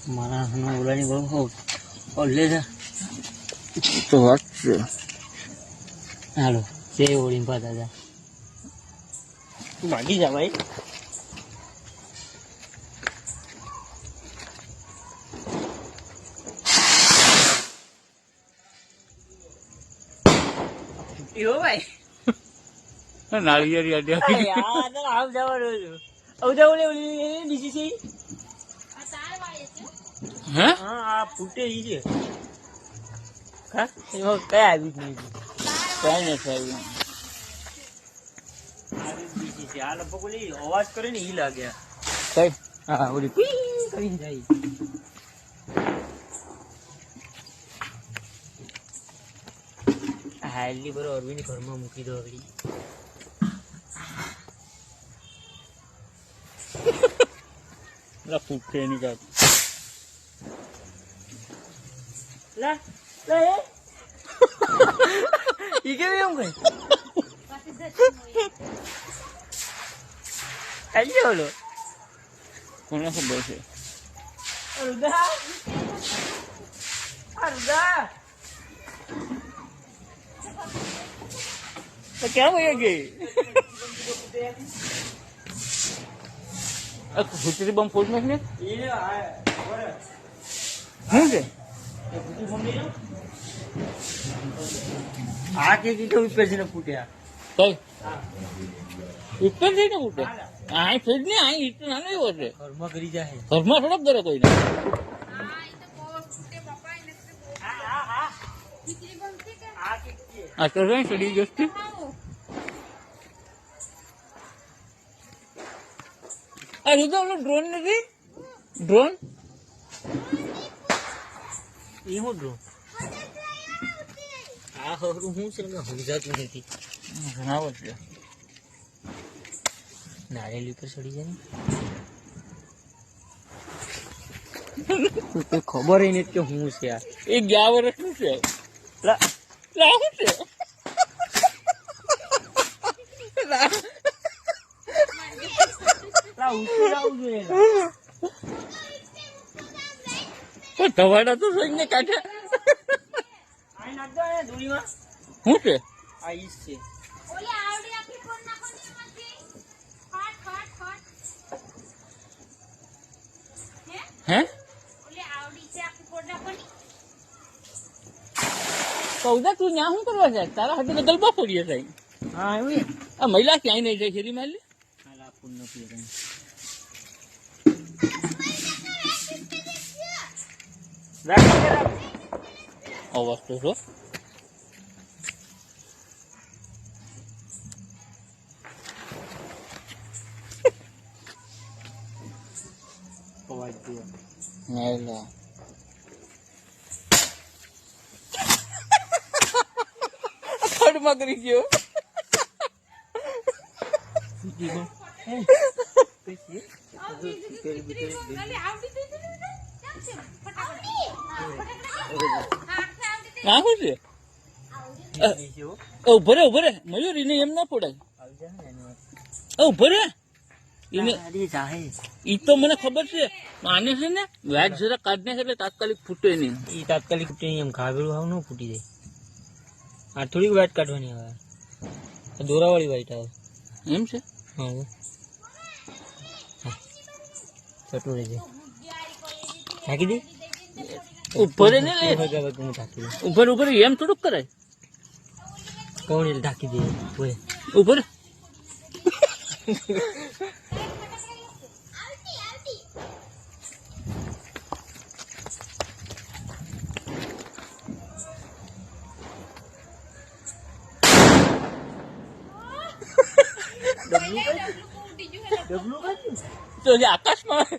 મારા ઓલાની બહુ ઓલે છે તો વાત છે. હાલો જે ઓળીને પાતા હતા ભાગી જા ભાઈ. એવો ભાઈ નાળિયેર યાદ આવ જવાનું આવ જાવ બીજી છે હે હા આ ફૂટે ઈ છે હા એમાં કઈ આવી જ નહીં કઈ નથી આવ્યું. આવી બીજી છે આ લગભગ ઓલી અવાજ કરે ને ઈ લાગે કઈ હા ઓલી પી કરીને જાય. હાલી બરોબર અરવિંદ ઘરમાં મૂકી દો અગડી ફૂટે એની કાક લા લા ઈ કેમ એમ કઈ આજો ઓલો કોને ખબર છે. અરુદા અરુદા તો ક્યાં વહી ગઈ ફૂટરી બમ ફૂટ નાખ ને એ આ બરે શું છે એ ફૂટી મમ્મી નો આ કે કીધું ઉપર છે ને ફૂટ્યા કઈ હા ઉપર જઈને ફૂટે આ ફેડ ને આ ઈટ નાનો એવો છે ઘરમાં કરી જાય ઘરમાં થોડોક કરે કોઈને આ તો રહી ચડી જશે. આ રીતો ઓલો ડ્રોન નથી ડ્રોન એ હું ડ્રો આ હરું હું છે ને સમજાતું નથી ઘણા છે નારેલી ઉપર ચડી જાય ને ખબર નથી કે હું છે આ એ 11 વર્ષનું છે. લા લાવું છે લા ઉતરી આવું જોઈએ ધવાડા તો સઈને કાઢે આ નાખજો ને ધૂળીમાં શું છે આ ઈસ છે ઓલી આવડી આપી ફોન નાખો ને એમાંથી ફાટ ફાટ હે ઓલી આવડી છે આપી ફોન નાખો ને સૌદા તું ત્યાં શું કરવા જાય તારા હાથે તો ગલબા ફોડીએ થાય. હા એવું આ મહિલા ક્યાંય નહીં જાય શેરી માં લે હાલા ફૂલ નથી કઈ રાખ અવાજ તો છો અવાજ દે મહિલા ખડમાં કરી ગયો ઓલી આવડી તો કેમ છે ફટાફટ ના શું છે ઉભો રે મયુર એને એમ ના ફોડાય ઉભો રે એને ઈ તો મને ખબર છે આને છે ને વ્યાજ જરા કાઢ નાખે એટલે તાત્કાલિક ફૂટે નહીં. એ તાત્કાલિક ફૂટી એમ ઘાવેલું હાવ ન ફૂટી જાય આ થોડીક વાઇટ કાઢવાની આવે દોરાવાળી વાઇટ આવે એમ છે હા ચટું રહેજે ઢાંકી દે ઉભો રે ને લે હું ઢાંકી દે ઉભર એમ થોડુંક કરાય કોણ એટલે ઢાંકી દે બોલે ઉભર ડબલું કાઢ્યું તો જે આકાશમાં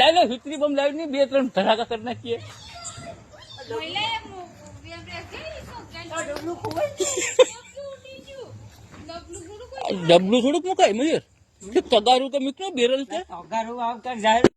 લાવી લો હિતરી બમ લાવી ને 2-3 ધડાકા કરી નાખીએ. મહિલા એમ ડબલું ખોવાય ડબલું થોડુંક મુકાય મયુર તગારું કે મિત્રો બેરલ છે અગારું આવતા જાય